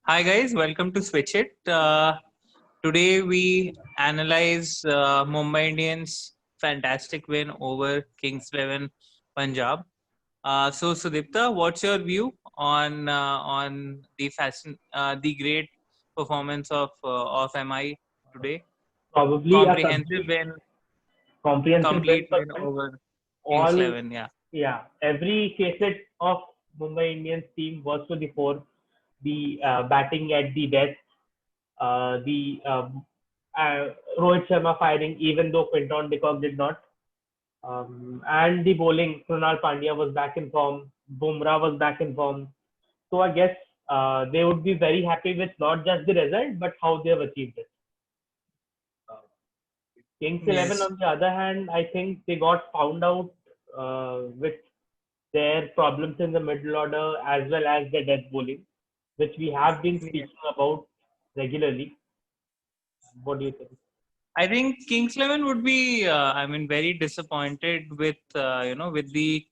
Hi guys, welcome to Switch It. Today we analyze Mumbai Indians' fantastic win over Kings 11 Punjab. So Sudipta, what's your view on the great performance of MI today? Probably a Comprehensive win, comprehensive win complete for win them. over Kings All, 11. Yeah. yeah, every facet of Mumbai Indians team was to the fore. The batting at the best, the Rohit Sharma firing, even though Quinton de Kock did not, and the bowling. Krunal Pandya was back in form. Bumrah was back in form. So I guess they would be very happy with not just the result, but how they have achieved it. Kings 11, Yes. on the other hand, I think they got found out with their problems in the middle order as well as their death bowling, which we have been Yes. speaking about regularly. What do you think? I think Kings 11 would be, very disappointed with, with the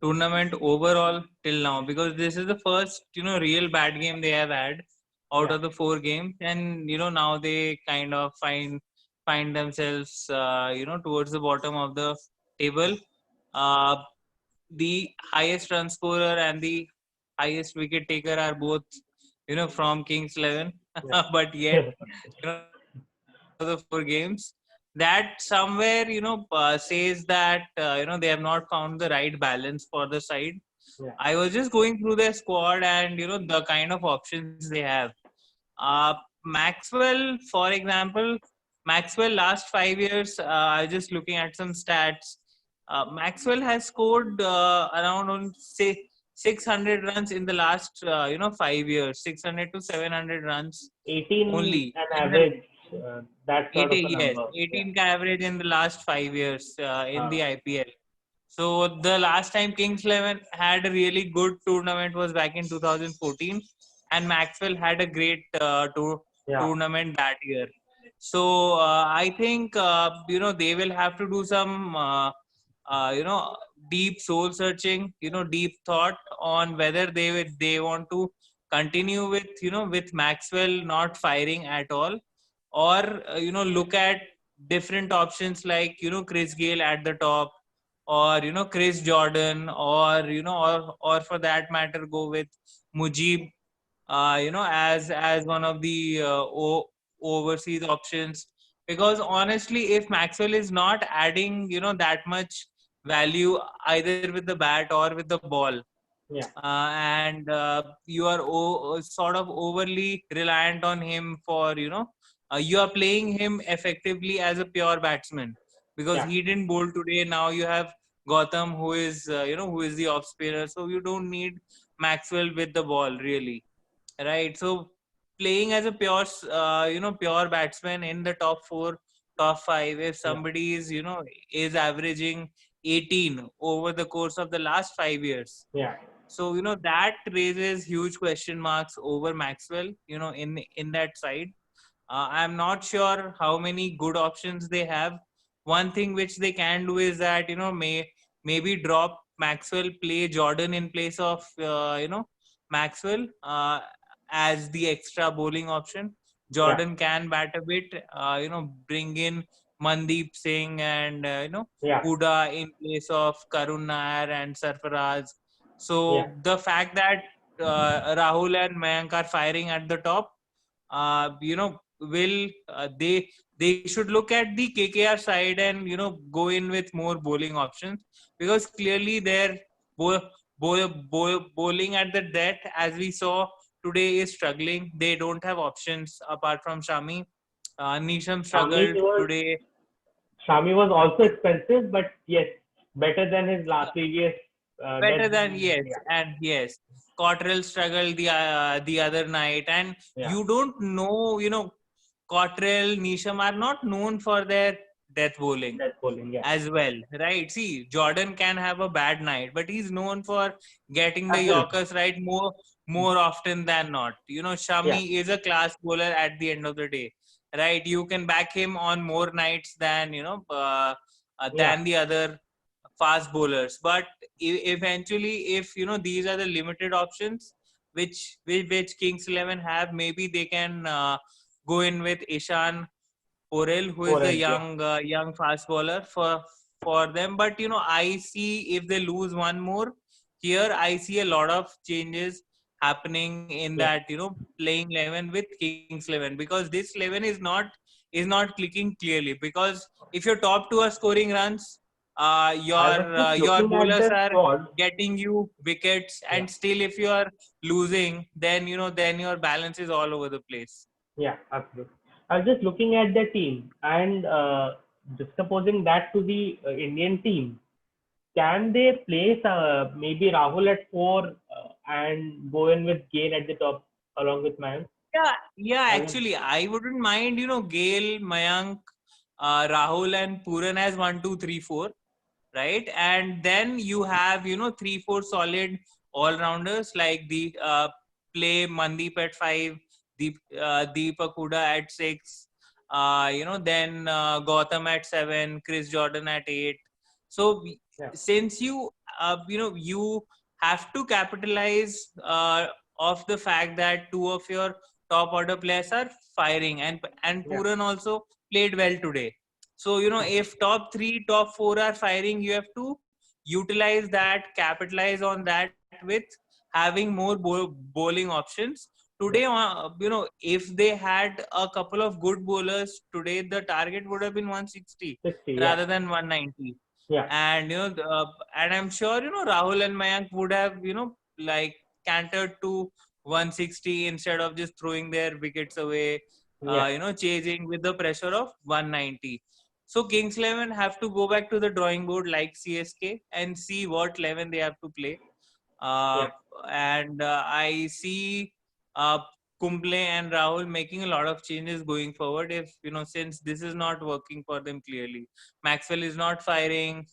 tournament overall till now, because this is the first, real bad game they have had out Yeah, of the four games, and now they kind of find themselves, towards the bottom of the table. Uh, the highest run scorer and the highest wicket taker are both, from Kings 11, but yet, yeah, out of the four games, that somewhere says that they have not found the right balance for the side. yeah, I was just going through their squad and the kind of options they have. Maxwell, for example, Maxwell last 5 years. I was just looking at some stats. Maxwell has scored around on say 600 runs in the last 5 years, 600 to 700 runs 18 only an in the average. That sort of a yes, number. Yeah. 18 ka average in the last 5 years in Uh, the IPL. So the last time Kings 11 had a really good tournament was back in 2014, and Maxwell had a great yeah, tournament that year. So I think they will have to do some deep soul searching, deep thought on whether they want to continue with with Maxwell not firing at all, or look at different options like Chris Gale at the top, or Chris Jordan, or or for that matter go with Mujib, as one of the overseas options. Because honestly, if Maxwell is not adding that much value either with the bat or with the ball, yeah, and you are sort of overly reliant on him for you are playing him effectively as a pure batsman, because yeah, he didn't bowl today. Now you have Gotham, who is who is the off spinner, so you don't need Maxwell with the ball really, right? So playing as a pure pure batsman in the top 4, top 5, if yeah, somebody is is averaging 18 over the course of the last 5 years, yeah, so that raises huge question marks over Maxwell, in that side. I'm not sure how many good options they have. One thing which they can do is that maybe drop Maxwell, play Jordan in place of Maxwell, as the extra bowling option. yeah, Jordan can bat a bit, bring in Mandeep Singh and yeah, Huda in place of Karun Nair and Sarfaraz. yeah. So the fact that Rahul and Mayank are firing at the top, will they should look at the KKR side and go in with more bowling options, because clearly their bo- bowling at the death, as we saw today, is struggling. They don't have options apart from Shami. Nisham Shami struggled was today. Shami was also expensive, but yes, better than his last previous death Better than, bowling. yes, Yeah, and yes, Cottrell struggled the other night, and yeah, you don't know, Cottrell, Nisham are not known for their death bowling death bowling. Yeah, as well, right? See, Jordan can have a bad night, but he's known for getting the absolutely. Yorkers right more often than not. Yeah, Shami is a class bowler at the end of the day, right? You can back him on more nights than yeah, than the other fast bowlers. But eventually, if these are the limited options which Kings 11 have, maybe they can go in with Ishan Porel, who is the Foreign, yeah. young fast bowler for them. But I see if they lose one more here, I see a lot of changes happening in Yeah. that playing 11 with Kings 11, because this 11 is not clicking clearly. Because if your top two are scoring runs, I was just your looking at bowlers the are squad. getting you wickets, Yeah. and still if you are losing, then then your balance is all over the place. Yeah, absolutely. I was just looking at the team and juxtaposing that to the Indian team. Can they place maybe Rahul at 4 and go in with Gain at the top along with Mayank? Yeah, I was, actually, I wouldn't mind, Gail, Mayank, Rahul, and Puran as 1, 2, 3, 4, right? And then you have, 3, 4 solid all rounders like the play Mandeep at 5, Deepak Huda at 6, then Gautam at 7, Chris Jordan at 8. So, yeah, since you have to capitalize of the fact that two of your top order players are firing, and yeah, Puran also played well today. So if top 3 top 4 are firing, you have to utilize that, capitalize on that with having more bowling options today. yeah, If they had a couple of good bowlers today, the target would have been 160 60, yeah, rather than 190. yeah, And and I'm sure Rahul and Mayank would have like cantered to 160 instead of just throwing their wickets away, yeah, chasing with the pressure of 190. So Kings 11 have to go back to the drawing board like CSK and see what 11 they have to play. yeah. Uh, and I see uh, Kumble and Rahul making a lot of changes going forward. If since this is not working for them clearly, Maxwell is not firing.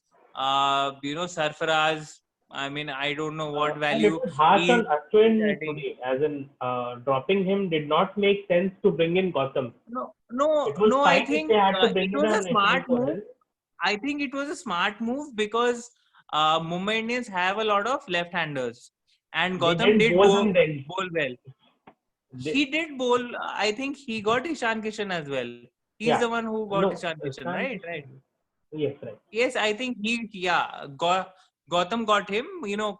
Sarfaraz. I mean, I don't know what And it value was harsh he on Ashwin adding. today, as in dropping him did not make sense to bring in Gautam. No, no, It was no. I fine if they think had to it bring in was a an Ishan smart move. Porel. I think it was a smart move because Mumbai Indians have a lot of left-handers, and They Gautam didn't did bowl him then. bowl well. They, He did bowl. I think he got Ishan Kishan as well. He's yeah, the one who got no, Ishan Kishan, Ishan right? Right. Kishan. Yes, right. Yes, I think Gautam got him.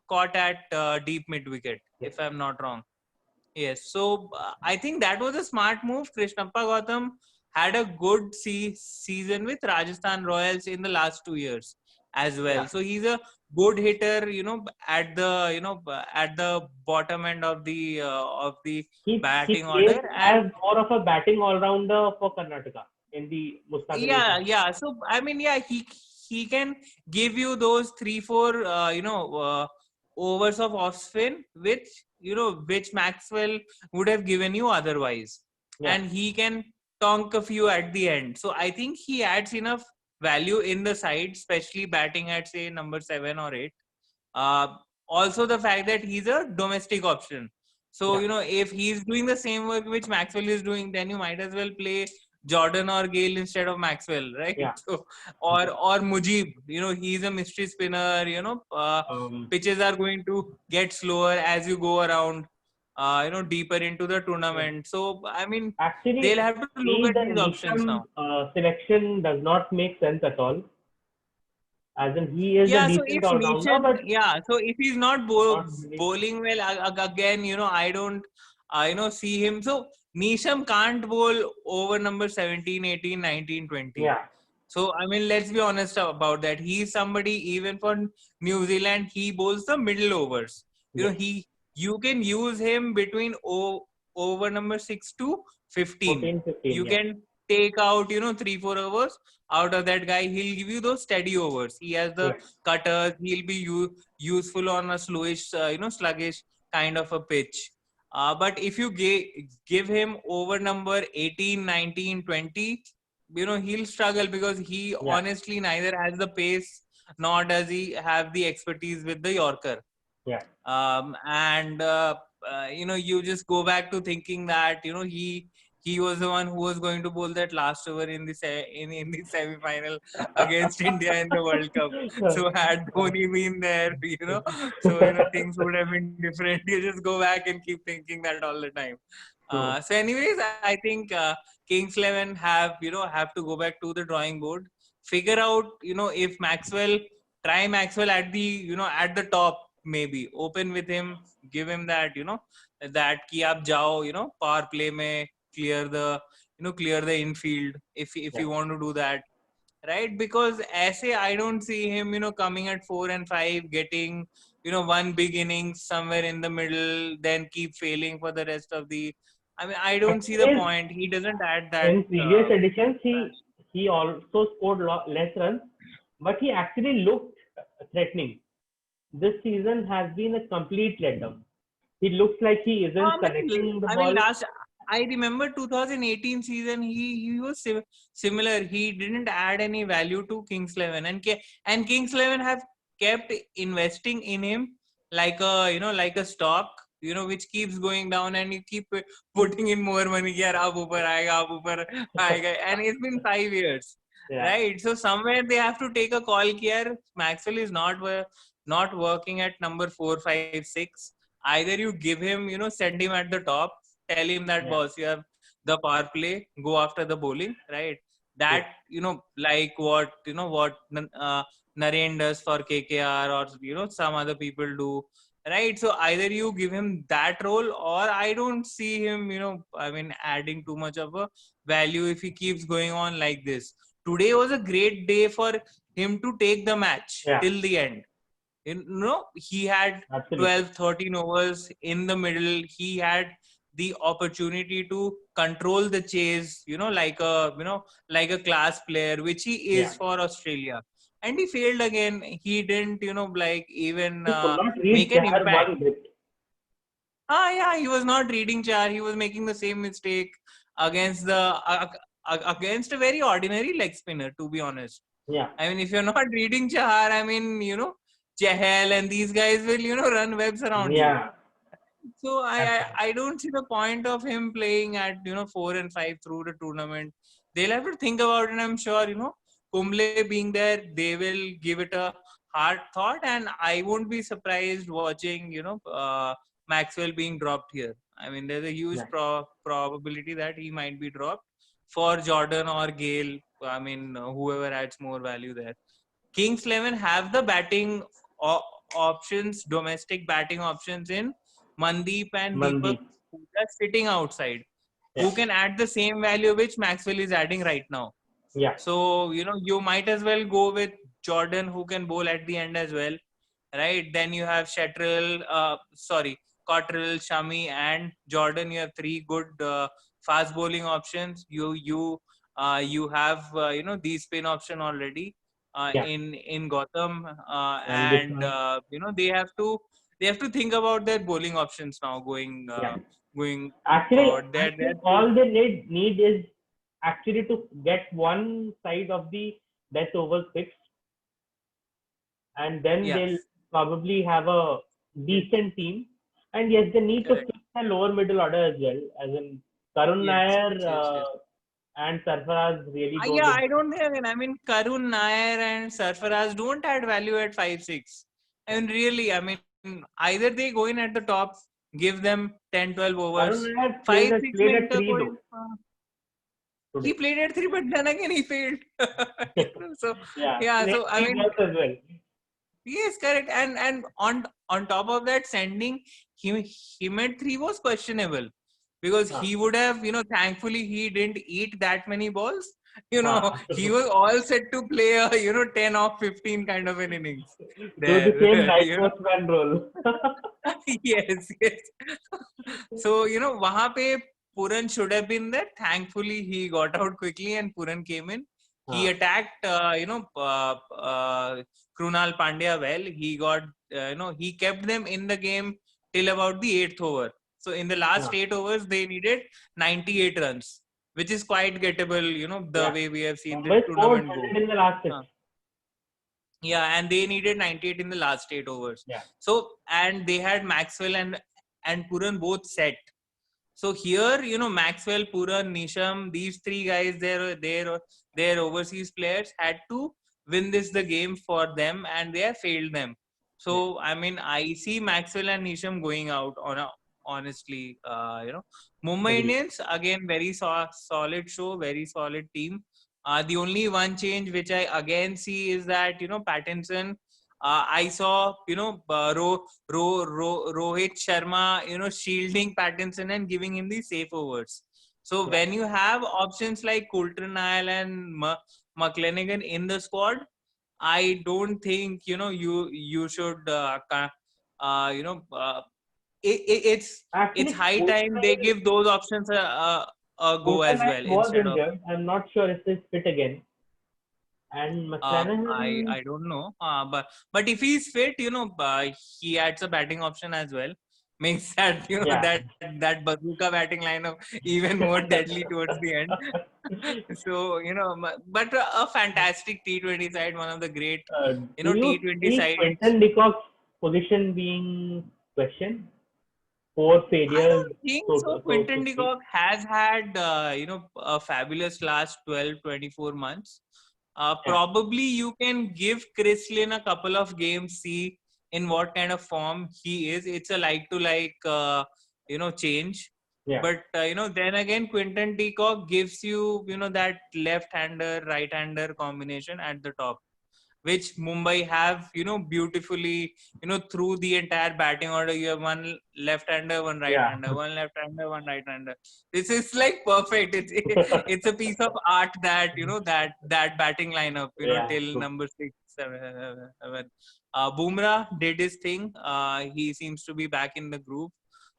Caught at deep mid wicket, Yes. if I'm not wrong. Yes. So I think that was a smart move. Krishnappa Gautam had a good season with Rajasthan Royals in the last 2 years as well. Yeah. So he's a good hitter, at the at the bottom end of the He batting plays order. And as more of a batting all rounder for Karnataka in the Mustaqil team. yeah. So I mean, yeah, he can give you those 3 4 overs of off spin, which Maxwell would have given you otherwise, Yeah, and he can tonk a few at the end. So I think he adds enough value in the side, especially batting at say number 7 or 8. uh, Also the fact that he's a domestic option. So, yeah, if he's doing the same work which Maxwell is doing, then you might as well play Jordan or Gale instead of Maxwell, right? yeah. So, or Mujib, he's a mystery spinner, Um, pitches are going to get slower as you go around, deeper into the yeah. tournament. So, I mean, they'll Actually, have to to look me, at the these options Nisham now. selection does not make sense at all. As in, he is a Yeah, so decent if all rounder, Nishan, but yeah, so if he's not not really. bowling well again, I don't, see him. So Nisham can't bowl over number 17, 18, 19, 20. Yeah, So, I mean, let's be honest about that. He's somebody, even for New Zealand, he bowls the middle overs. yes. You can use him between over number 6 to 15. 14, 15, You yeah. can take out, 3, 4 overs out of that guy. He'll give you those steady overs. He has the Yeah, cutters. He'll be useful on a slowish, sluggish kind of a pitch. But if you give him over number 18, 19, 20, he'll struggle because he yeah, honestly neither has the pace nor does he have the expertise with the Yorker. yeah, And you just go back to thinking that he he was the one who was going to bowl that last over in the in the semi-final against India in the World Cup. So had Dhoni been there, things would have been different. You just go back and keep thinking that all the time. So anyways, I think Kings 11 have to go back to the drawing board, figure out, if try Maxwell at at the top, maybe open with him, give him that, that ki aap jao, power play mein clear the infield if you want to do that, right? Because essay, I don't see him, coming at 4 and 5, getting, one big innings somewhere in the middle, then keep failing for the rest of the. I mean, I don't see the point. He doesn't add that. In previous editions, he also scored less runs, but he actually looked threatening. This season has been a complete letdown. He looks like he isn't connecting the ball. I remember 2018 season. He was similar. He didn't add any value to Kings 11, and Kings 11 have kept investing in him like a stock, which keeps going down, and you keep putting in more money. Yeah, ab upar aayega, and it's been 5 years, right? So somewhere they have to take a call here. Maxwell is not working at number 4, 5, 6. Either you give him, send him at the top, tell him that, boss, you have the power play, go after the bowling, right? That, like what Naren does for KKR, or, some other people do, right? So either you give him that role, or I don't see him, adding too much of a value if he keeps going on like this. Today was a great day for him to take the match till the end. He had 12, 13 overs in the middle. He had the opportunity to control the chase, like a class player, which he is for Australia. And he failed again. He didn't, even make an impact. He was not reading Chahar. He was making the same mistake against against a very ordinary leg spinner, to be honest. I mean, if you're not reading Chahar, I mean, Chahal and these guys will, run webs around you. So I don't see the point of him playing at, 4 and 5 through the tournament. They'll have to think about it. I'm sure, Kumble being there, they will give it a hard thought, and I won't be surprised watching, Maxwell being dropped here. I mean, there's a huge probability that he might be dropped for Jordan or Gale. I mean, whoever adds more value there. Kings 11 have the batting options, domestic batting options in Mandeep and Deepak, who are sitting outside, who can add the same value which Maxwell is adding right now. So, you might as well go with Jordan, who can bowl at the end as well, right? Then you have Cottrell, Shami, and Jordan. You have 3 good fast bowling options. You have the spin option already in Gautam, and they have to think about their bowling options now going actually forward. All they need is actually to get one side of the death overs fixed, and then they'll probably have a decent team. And yes, they need to fix the lower middle order as well, as in Karun Nair and Sarfaraz really don't. I don't think. I mean, Karun Nair and Sarfaraz don't add value at 5, 6. I mean, really, I mean, either they go in at the top, give them 10, 12 overs. Karun Nair 5, 6 played at 3 though. He played at 3, but then again he failed. So I mean, as well. Yes, correct. And on top of that, sending him at 3 was questionable, because he would have, thankfully he didn't eat that many balls. He was all set to play a 10 off 15 kind of an innings. Do the same right postman role. Yes. So wahan pe Puran should have been there. Thankfully he got out quickly and Puran came in. He attacked Krunal Pandya well. He got he kept them in the game till about the 8th over. So in the last 8 overs they needed 98 runs, which is quite gettable, the way we have seen this tournament go. In the last and they needed 98 in the last 8 overs. So, and they had Maxwell and Puran both set. So here, Maxwell, Puran, Nisham, these three guys, their overseas players had to win the game for them, and they have failed them. So I mean, I see Maxwell and Nisham going out on a honestly, Mumbai Agreed. Indians again, very solid show, very solid team. The only one change which I again see is that Pattinson. I saw Rohit Sharma shielding Pattinson and giving him the safe overs. So Yeah. when you have options like Coulter Nile and McClenaghan in the squad, I don't think you should it's Actually, high time they give those options a go as Coulter well was instead of injured. I'm not sure if he's fit again. And I McClanahan, don't know, but if he's fit, he adds a batting option as well, makes that yeah. that bazooka batting lineup even more deadly towards the end. So but a fantastic T20 side, one of the great Do you T20 see sides. Quinton de Kock's position being questioned? Four I failures, don't think so. so Quinton to de speak. Kock has had, a fabulous last 12, 24 months. Yeah. Probably you can give Chris Lynn a couple of games, see in what kind of form he is. It's a like to like, change. Yeah. But, then again, Quinton de Kock gives you, that left-hander, right-hander combination at the top, which Mumbai have, beautifully, through the entire batting order. You have one left-hander, one Yeah. right-hander, one left-hander, one right-hander. This is like perfect. It's a piece of art that that batting lineup, Yeah. till True. number 6, 7. Bumrah did his thing. He seems to be back in the group.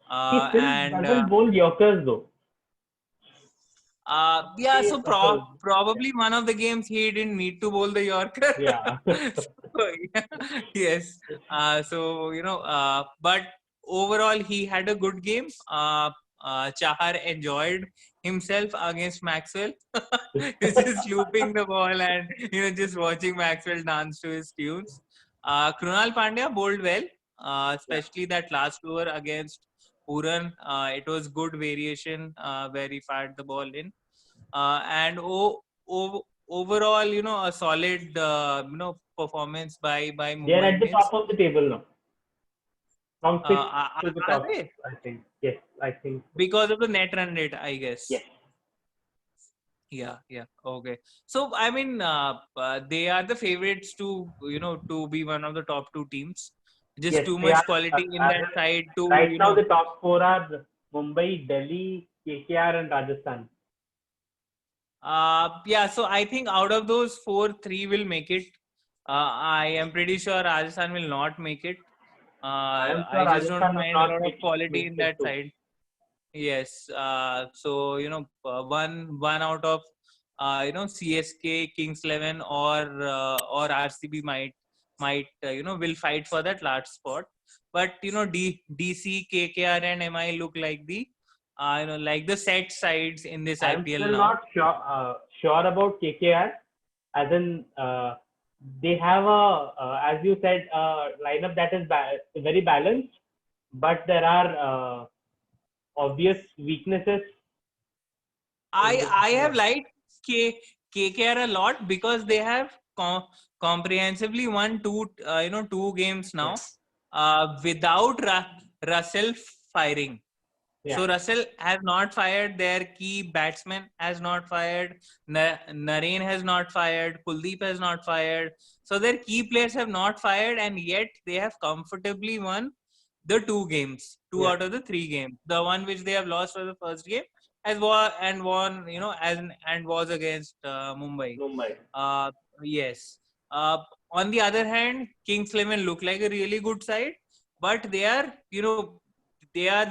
He still And doesn't bowl Yorkers though. yeah, so Yeah. probably one of the games he didn't need to bowl the Yorker. Yeah. So, yeah, yes. So but overall he had a good game. Chahar enjoyed himself against Maxwell. Just looping the ball and just watching Maxwell dance to his tunes. Krunal Pandya bowled well, Yeah. especially that last over against Puran. It was good variation where he fired the ball in. And overall, a solid, performance by They're Mumbai at the Indians. top of the table now. From sixth to the Are top, they? I think. Yes, I think so. Because of the net run rate, I Yes. guess. Yeah, yeah. Okay. So, I mean, they are the favorites to, to be one of the top two teams. Just Yes, too they are. much quality in As that side to, right now, the top four are Mumbai, Delhi, KKR, and Rajasthan. Yeah, so I think out of those four, three will make it. I am pretty sure Rajasthan will not make it. I am sure I just don't Rajasthan will find a not lot of quality make in it that too. side. Yes. So one out of CSK, Kings 11, or RCB might will fight for that last spot. But DC, KKR, and MI look like the like the set sides in this I am IPL still now. not sure about KKR. As in, they have a, as you said, a lineup that is very balanced, but there are obvious weaknesses in the I batting have order. liked KKR a lot because they have comprehensively won two games Yeah, now without Russell firing. yeah, So Russell has not fired. Their key batsman has not fired. Narine has not fired. Kuldeep has not fired. So their key players have not fired, and yet they have comfortably won the two games, two yeah. out of the three games. The one which they have lost was the first game, as won, and was against Mumbai. Mumbai. Uh, yes. Uh, on the other hand, Kings 11 look like a really good side, but they are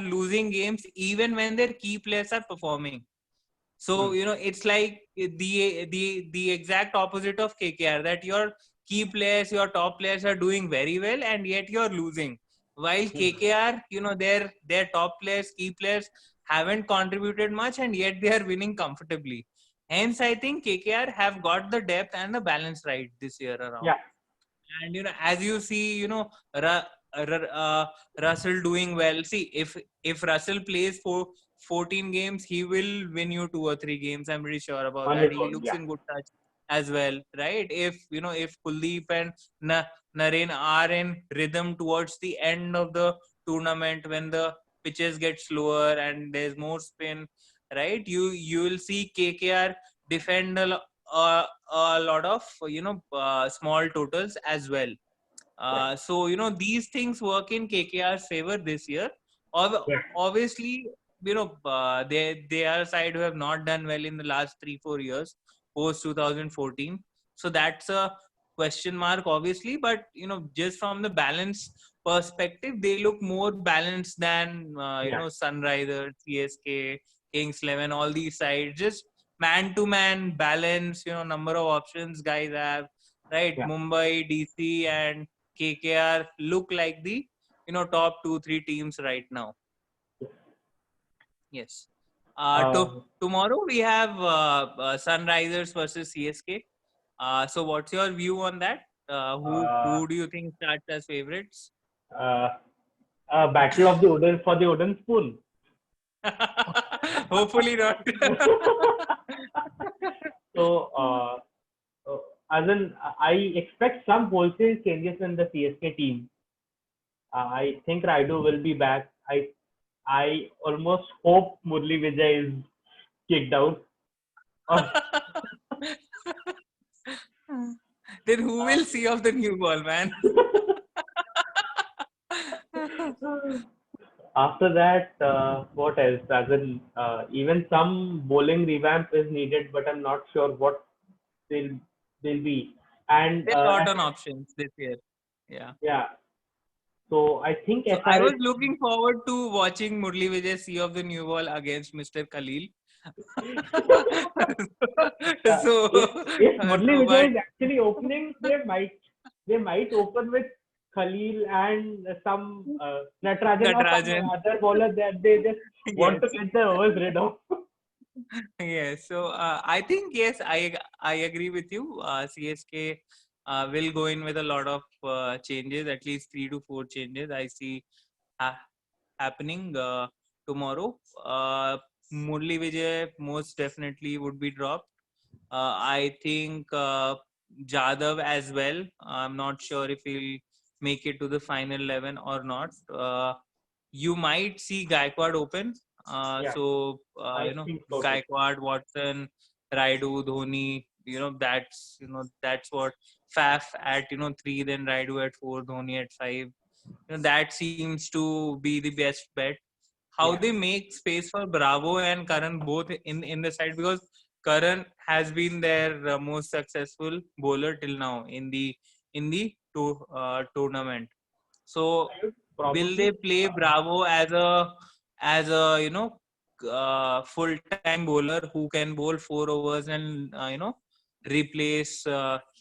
losing games even when their key players are performing. So Hmm. it's like the exact opposite of KKR, that your key players, your top players are doing very well, and yet you're losing. While Hmm. KKR, their top players, key players haven't contributed much, and yet they are winning comfortably. Hence, I think KKR have got the depth and the balance right this year around. Yeah, And as you see, Russell doing well. See, if Russell plays 14 games, he will win you 2 or 3 games. I'm pretty sure about On that. his He own, looks yeah. in good touch as well, right? If Kuldeep and Naren are in rhythm towards the end of the tournament, when the pitches get slower and there's more spin, right? You will see KKR defend a lot of small totals as well. So these things work in KKR's favor this year. Yeah. Obviously, they are a side who have not done well in the last 3-4 years post 2014. So that's a question mark, obviously. But just from the balance perspective, they look more balanced than Yeah. Sunrisers, CSK, Kings 11, all these sides. Just man to man balance. Number of options guys have. Right, Yeah. Mumbai, DC, and KKR look like the top 2-3 teams right now. Yes. Tomorrow we have Sunrisers versus CSK. So what's your view on that? Who do you think starts as favorites? Battle of the wooden for the wooden spoon. Hopefully not. So, as in, I expect some wholesale changes in the CSK team. I think Raidu will be back. I almost hope Murli Vijay is kicked out. Then who will see off the new ball, man? After that, what else? As in, even some bowling revamp is needed, but I'm not sure what they'll they'll be. And They're short on options this year. Yeah. yeah, so I think So I was SRH. looking forward to watching Murli Vijay see off the new ball against Mr. Khalil. so, If Murli but Vijay is actually opening, they might open with Khalil and some Natarajan or some Natarajan. other bowler that they just want Yes. to get the overs rid of. Yes. So I think yes, I agree with you. CSK will go in with a lot of changes, at least 3 to 4 changes. I see happening tomorrow. Murli Vijay most definitely would be dropped. I think Jadhav as well. I'm not sure if he'll make it to the final 11 or not. You might see Gaikwad open. Yeah, So I think so too. Gaikwad, Watson, Raidu, Dhoni. That's what Faf at 3, then Raidu at 4, Dhoni at 5. That seems to be the best bet. How Yeah, they make space for Bravo and Karan both in the side, because Karan has been their most successful bowler till now in the tournament. So I would will they probably. play Bravo as a full time bowler who can bowl 4 overs and replace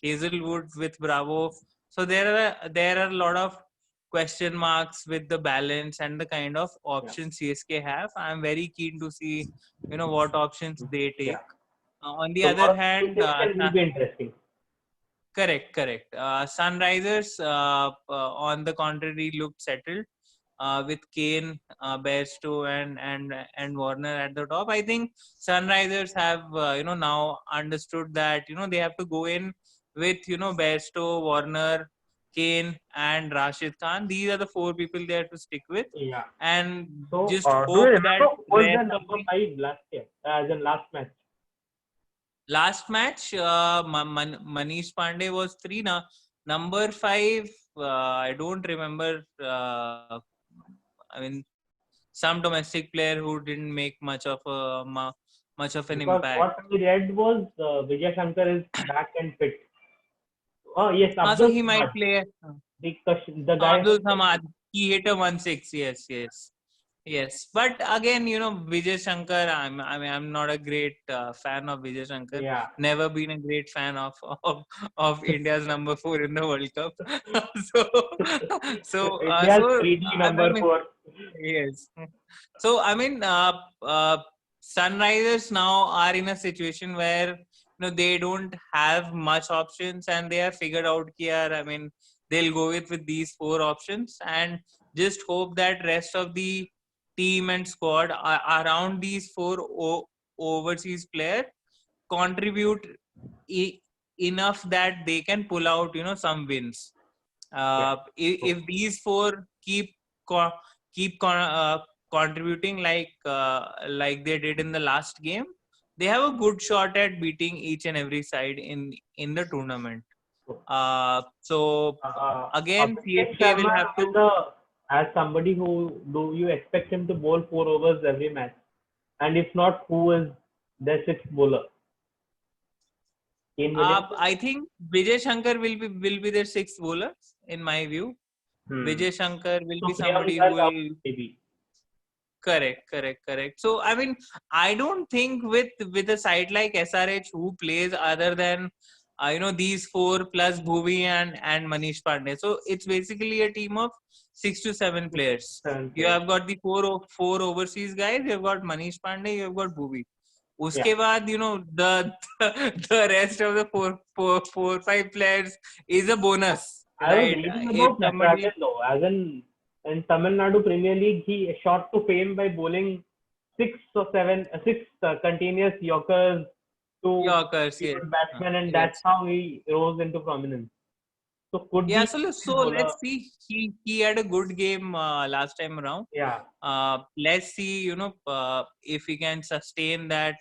Hazelwood with Bravo? So there are a lot of question marks with the balance and the kind of Yeah, options CSK have. I'm very keen to see what options they take. yeah. On the other Tomorrow's hand, session will be interesting. correct. Sunrisers, on the contrary, looked settled with Kane, Bairstow, and Warner at the top. I think Sunrisers have now understood that they have to go in with Bairstow, Warner, Kane, and Rashid Khan. These are the 4 people they have to stick with, Yeah. and So, just do you hope that remember who was the rest of number the five last year? As in last match. last match, Manish Pandey was 3 now. Number 5, I don't remember. I mean, some domestic player who didn't make much of an Because impact. what I read was Vijay Shankar is back and fit. Oh yes, So Abdul he might Samad, play the guy Abdul who Samad. He hit a 1-6. Yes. But again, Vijay Shankar. I'm not a great fan of Vijay Shankar. yeah. Never been a great fan of India's number 4 in the World Cup. so India's so 3D I number mean, four. yes. So I mean, Sunrisers now are in a situation where they don't have much options, and they have figured out here. I mean, they'll go with these 4 options and just hope that rest of the team and squad around these four overseas players contribute enough that they can pull out, some wins. If these four keep contributing like they did in the last game, they have a good shot at beating each and every side in the tournament. So again, Abhishek CSK will Sharma have to. as somebody who do you expect him to bowl 4 overs every match? And if not, who is their sixth bowler? Kane Williamson? I think Vijay Shankar will be their sixth bowler in my view. Vijay Shankar will So be somebody who Priyanka will. maybe. Correct. So I mean, I don't think with a side like SRH who plays other than these four plus Bhuvi and Manish Pandey. So it's basically a team of 6 to 7 players. You have got the four overseas guys. You have got Manish Pandey. You have got Bhuvi. Uske baad, the the rest of the four 5 players is a bonus, I was right? reading If about somebody. Natarajan though, as in Tamil Nadu Premier League, he shot to fame by bowling 6 continuous Yorkers to Yorkers, yes. good batsmen, and that's Yes. how he rose into prominence. So could Yeah, be so bowler. let's see. He had a good game last time around. Yeah, Let's see, if he can sustain that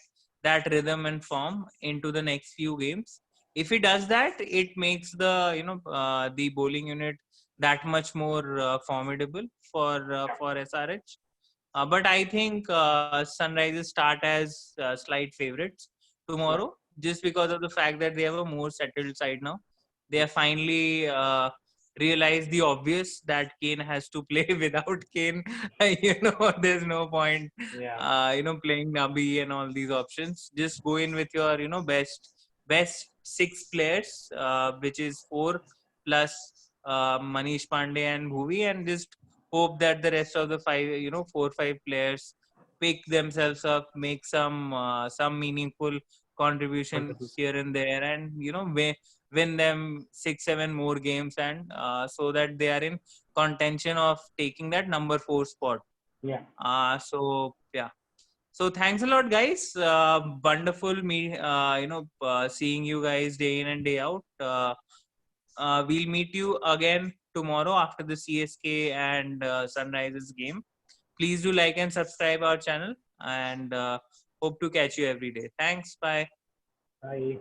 rhythm and form into the next few games. If he does that, it makes the bowling unit that much more formidable for SRH. But I think Sunrisers start as slight favorites tomorrow, just because of the fact that they have a more settled side now. They have finally realized the obvious that Kane has to play. Without Kane, there's no point, playing Nabi and all these options. Just go in with your, best 6 players, which is 4 plus Manish Pandey and Bhuvi, and just hope that the rest of the 5, 4 5 players pick themselves up, make some meaningful contribution here and there, and win them 6 7 more games, and so that they are in contention of taking that number 4 spot. So yeah. So thanks a lot, guys. Wonderful seeing you guys day in and day out. We'll meet you again tomorrow after the CSK and Sunrisers game. Please do like and subscribe our channel, and hope to catch you every day. Thanks. Bye. Bye.